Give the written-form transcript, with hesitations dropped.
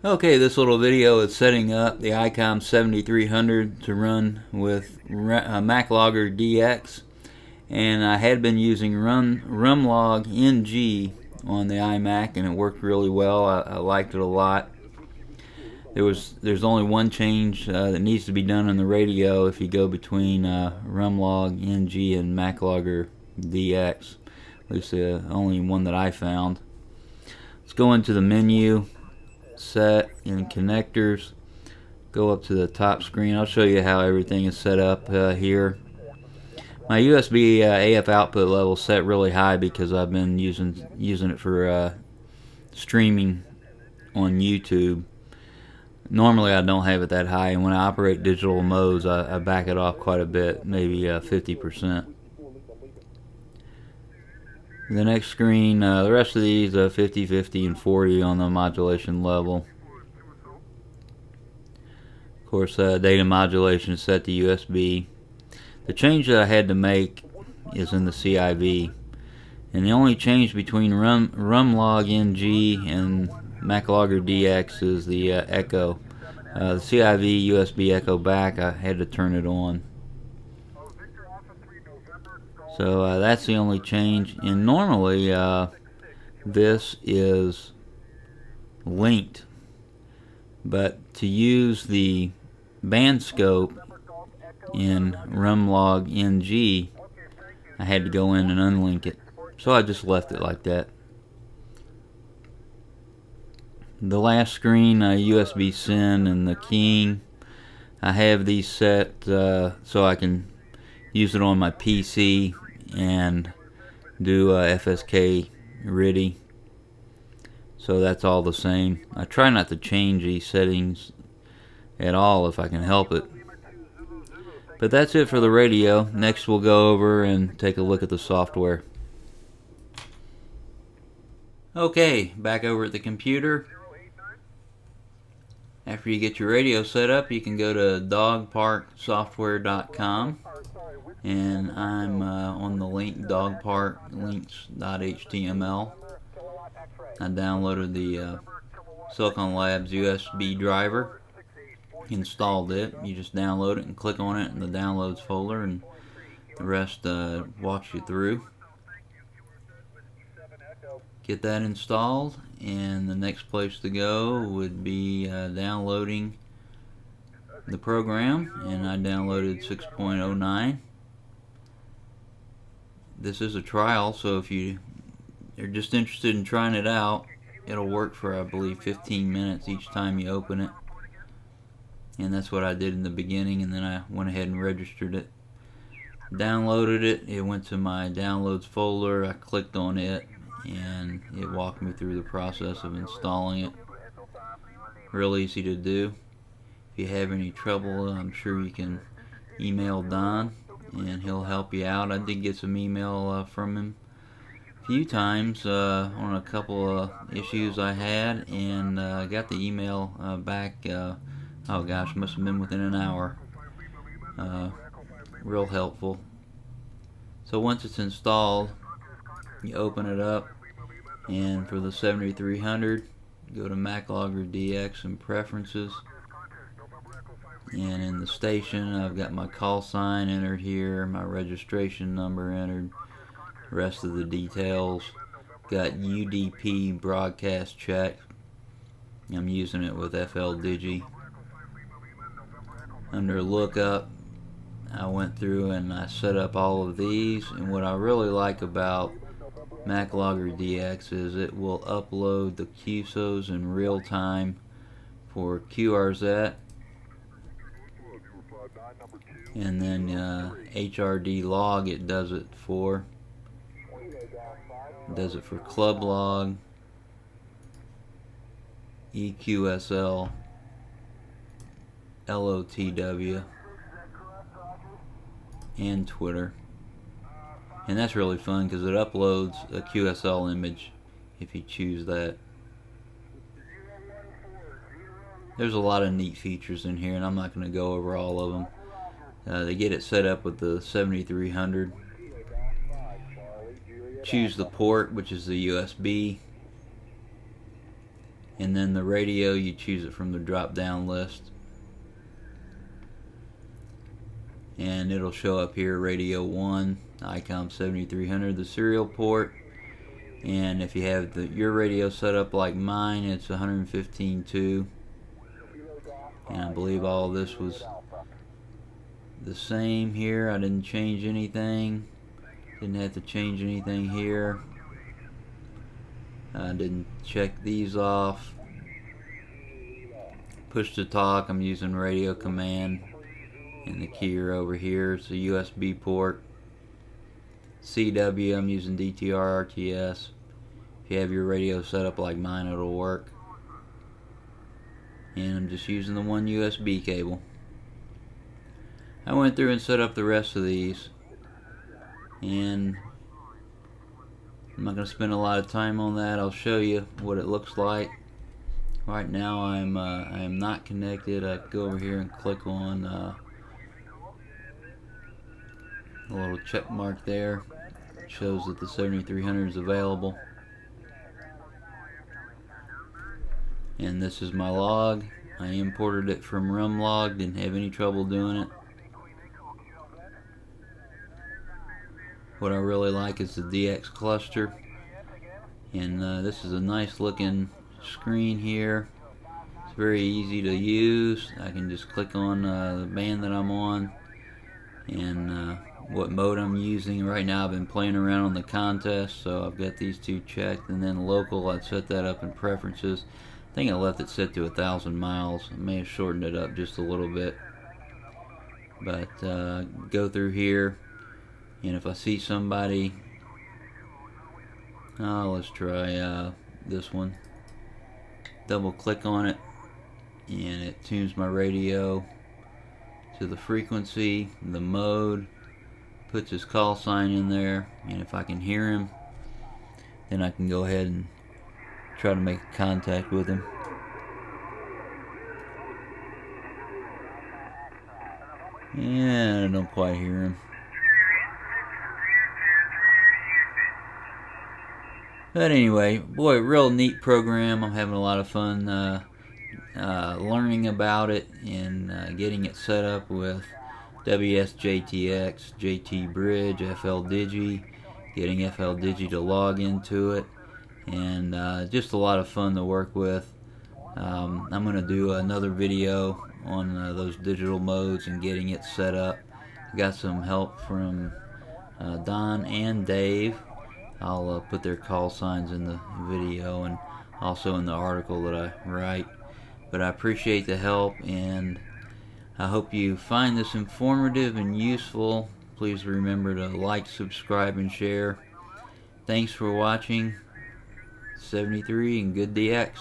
Okay, this little video is setting up the Icom 7300 to run with MacLoggerDX, and I had been using RumLog-NG on the iMac, and it worked really well. I liked it a lot. There's only one change that needs to be done on the radio if you go between RumLog-NG and MacLoggerDX. At least the only one that I found. Let's go into the menu, set in connectors, go up to the top screen. I'll show you how everything is set up here. My USB AF output level set really high because I've been using it for streaming on YouTube. Normally I don't have it that high, and when I operate digital modes I back it off quite a bit, maybe 50%. The next screen, the rest of these 50, 50, and 40 on the modulation level. Of course, data modulation is set to USB. The change that I had to make is in the CIV, and the only change between RumLog-NG and MacLoggerDX is the echo. The CIV USB echo back, I had to turn it on. So that's the only change, and normally this is linked, but to use the band scope in RumLog-NG I had to go in and unlink it, so I just left it like that. The last screen, USB send and the keying, I have these set so I can use it on my PC and do FSK RIDI, so that's all the same. I try not to change these settings at all if I can help it. But that's it for the radio. Next we'll go over and take a look at the software. Okay, back over at the computer. After you get your radio set up, you can go to dogparksoftware.com, and I'm on the link dogparklinks.html. I downloaded the Silicon Labs USB driver, installed it. You just download it and click on it in the downloads folder, and the rest walks you through. Get that installed, and the next place to go would be downloading the program, and I downloaded 6.09. This is a trial, so if you are just interested in trying it out, it'll work for, I believe, 15 minutes each time you open it, and that's what I did in the beginning, and then I went ahead and registered it. Downloaded it, it went to my downloads folder, I clicked on it, and it walked me through the process of installing it. Real easy to do. If you have any trouble, I'm sure you can email Don and he'll help you out. I did get some email from him a few times on a couple of issues I had, and I got the email back, oh gosh, must have been within an hour. Real helpful. So once it's installed, you open it up, and for the 7300, go to MacLoggerDX and Preferences, and in the station I've got my call sign entered here, my registration number entered, rest of the details. Got UDP broadcast check. I'm using it with FL Digi. Under lookup, I went through and I set up all of these, and what I really like about MacLoggerDX is it will upload the QSOs in real time for QRZ, and then HRD log it does it for. It does it for club log, EQSL, LOTW, and Twitter. And that's really fun because it uploads a QSL image if you choose that. There's a lot of neat features in here, and I'm not going to go over all of them. They get it set up with the 7300. Choose the port, which is the USB. and then the radio, you choose it from the drop down list, and it'll show up here, radio 1, Icom 7300, the serial port. And if you have your radio set up like mine, it's 115.2, and I believe all this was the same here. I didn't change anything, didn't have to change anything here. I didn't check these off. Push to talk, I'm using radio command, and the keyer over here is the USB port. CW, I'm using DTR RTS. If you have your radio set up like mine, it'll work. And I'm just using the one USB cable. I went through and set up the rest of these, and I'm not going to spend a lot of time on that. I'll show you what it looks like. Right now I am not connected. I go over here and click on the little check mark there. It shows that the 7300 is available. And this is my log. I imported it from RumLog, didn't have any trouble doing it. What I really like is the DX cluster, and this is a nice looking screen here. It's very easy to use. I can just click on the band that I'm on and what mode I'm using. Right now I've been playing around on the contest, so I've got these two checked, and then local, I'd set that up in preferences. I think I left it set to 1,000 miles. I may have shortened it up just a little bit, but go through here, and if I see somebody, let's try this one. Double click on it, and it tunes my radio to the frequency, the mode, puts his call sign in there, and if I can hear him, then I can go ahead and try to make contact with him. Yeah, I don't quite hear him. But anyway, boy, real neat program. I'm having a lot of fun learning about it and getting it set up with WSJTX, JT Bridge, FL Digi, getting FL Digi to log into it, and just a lot of fun to work with. I'm going to do another video on those digital modes and getting it set up. Got some help from Don and Dave. I'll put their call signs in the video and also in the article that I write. But I appreciate the help, and I hope you find this informative and useful. Please remember to like, subscribe, and share. Thanks for watching. 73 and good DX.